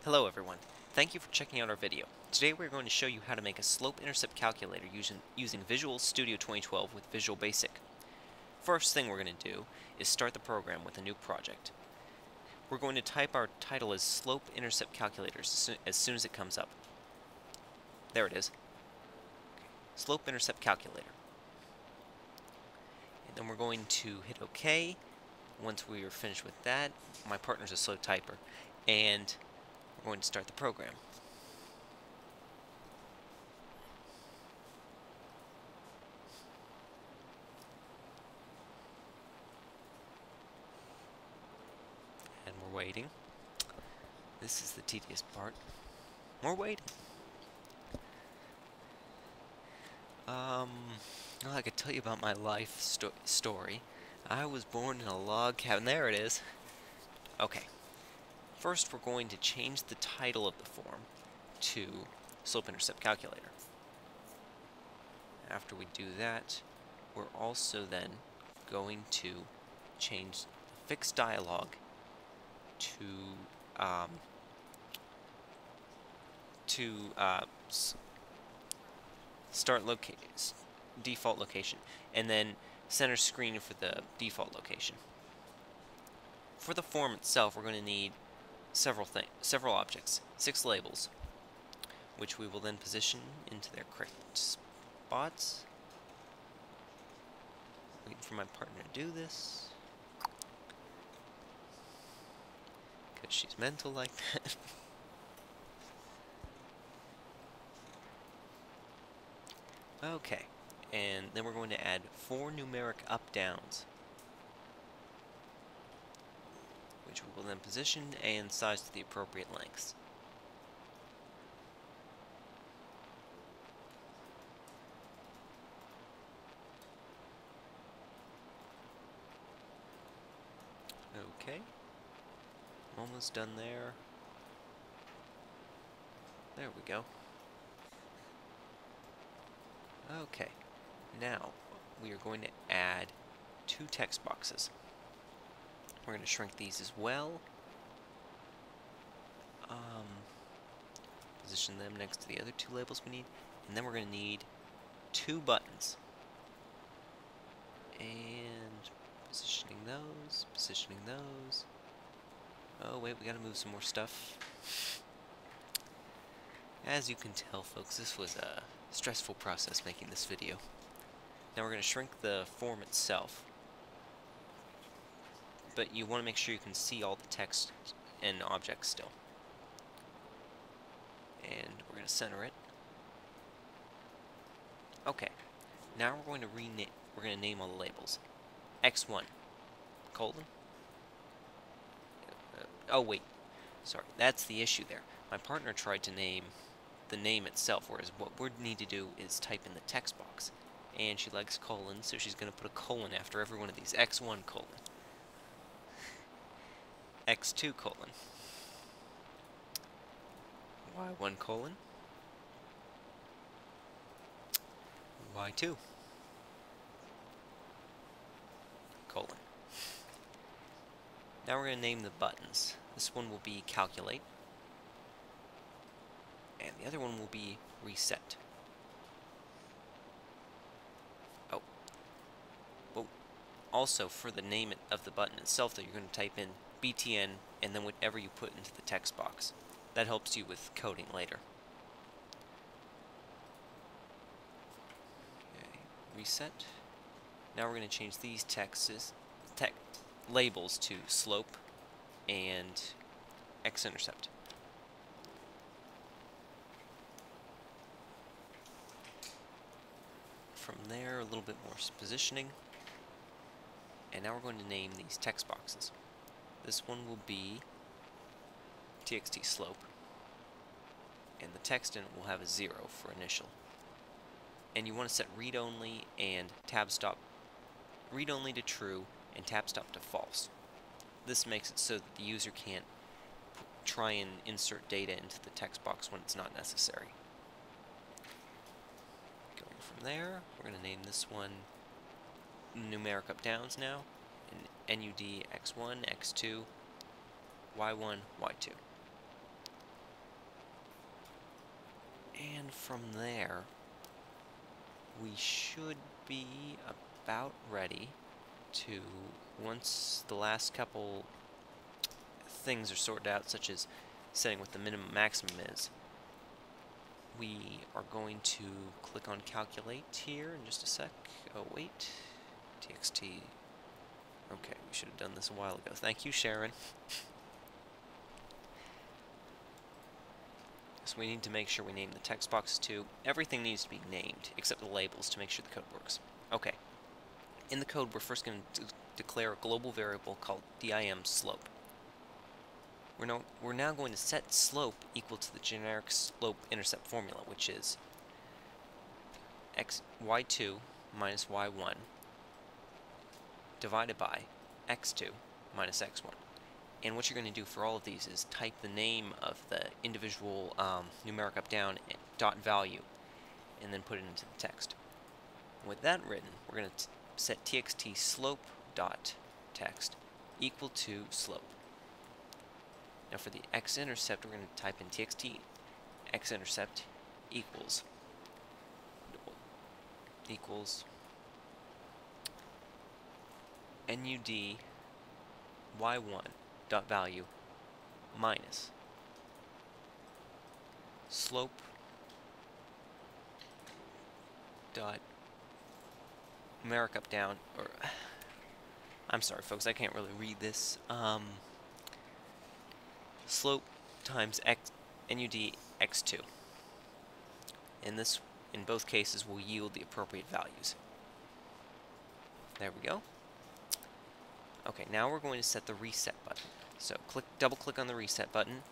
Hello everyone, thank you for checking out our video. Today we're going to show you how to make a slope-intercept calculator using Visual Studio 2012 with Visual Basic. First thing we're going to do is start the program with a new project. We're going to type our title as Slope-Intercept Calculator as soon as it comes up. There it is. Slope-Intercept Calculator. And then we're going to hit OK. Once we are finished with that, my partner's a slow typer, and we're going to start the program. And we're waiting. This is the tedious part. We're waiting. Well, I could tell you about my life story. I was born in a log cabin. There it is. Okay. First, we're going to change the title of the form to Slope-Intercept Calculator. After we do that, we're also then going to change the fixed dialog to default location, and then center screen for the default location. For the form itself, we're going to need several objects, 6 labels, which we will then position into their correct spots. Waiting for my partner to do this, because she's mental like that. Okay, and then we're going to add 4 numeric up-downs, which we will then position and size to the appropriate lengths. Okay, almost done there. There we go. Okay, now we are going to add 2 text boxes. We're going to shrink these as well. Position them next to the other 2 labels we need, and then we're going to need 2 buttons. And positioning those. Oh wait, we got to move some more stuff. As you can tell, folks, this was a stressful process making this video. Now we're going to shrink the form itself, but you want to make sure you can see all the text and objects still. And we're going to center it. Okay, now we're going to name all the labels. X1, colon. Oh wait, sorry, that's the issue there. My partner tried to name the name itself, whereas what we need to do is type in the text box. And she likes colons, so she's going to put a colon after every one of these. X1 colon. X2 colon. Y1 colon. Y2 colon. Now we're going to name the buttons. This one will be Calculate, and the other one will be Reset. Oh. Well, also, for the name of the button itself, though, you're going to type in BTN and then whatever you put into the text box. That helps you with coding later. Okay, Reset. Now we're going to change these labels to Slope and X-Intercept. From there, a little bit more positioning. And now we're going to name these text boxes. This one will be txt slope, and the text in it will have a 0 for initial. And you want to set read only and tab stop, read only to true and tab stop to false. This makes it so that the user can't try and insert data into the text box when it's not necessary. Going from there, we're going to name this one numeric up downs now, and NUD X1, X2, Y1, Y2. from there, we should be about ready to, once the last couple things are sorted out, such as setting what the minimum maximum is, we are going to click on calculate here in just a sec. Oh wait, txt. Okay, we should have done this a while ago. Thank you, Sharon. So we need to make sure we name the text boxes too. Everything needs to be named except the labels to make sure the code works. Okay. In the code, we're first going to declare a global variable called dim slope. We're now going to set slope equal to the generic slope-intercept formula, which is y2 minus y1 divided by x2 minus x1. And what you're going to do for all of these is type the name of the individual numeric up-down dot value and then put it into the text. With that written, we're going to set txt slope dot text equal to slope. Now for the x-intercept, we're going to type in txt x-intercept equals nud y1 dot value minus slope dot numeric up down, or I'm sorry folks, I can't really read this. Slope times x nud x2. And this, in both cases, will yield the appropriate values. There we go. Okay, now we're going to set the reset button. So double click on the reset button,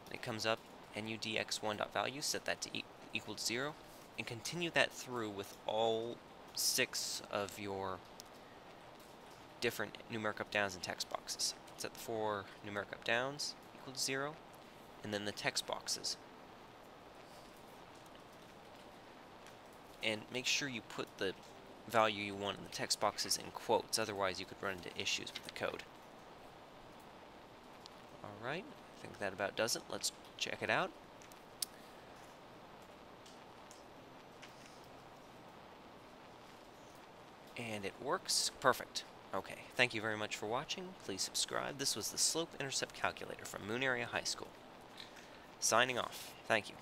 and it comes up nud x1.value, set that to equal to 0, and continue that through with all 6 of your different numeric up downs and text boxes. Set the 4 numeric up downs equal to 0, and then the text boxes. And make sure you put the value you want in the text boxes in quotes, otherwise you could run into issues with the code. Alright, I think that about does it. Let's check it out. And it works. Perfect. Okay, thank you very much for watching. Please subscribe. This was the Slope-Intercept Calculator from Moon Area High School. Signing off. Thank you.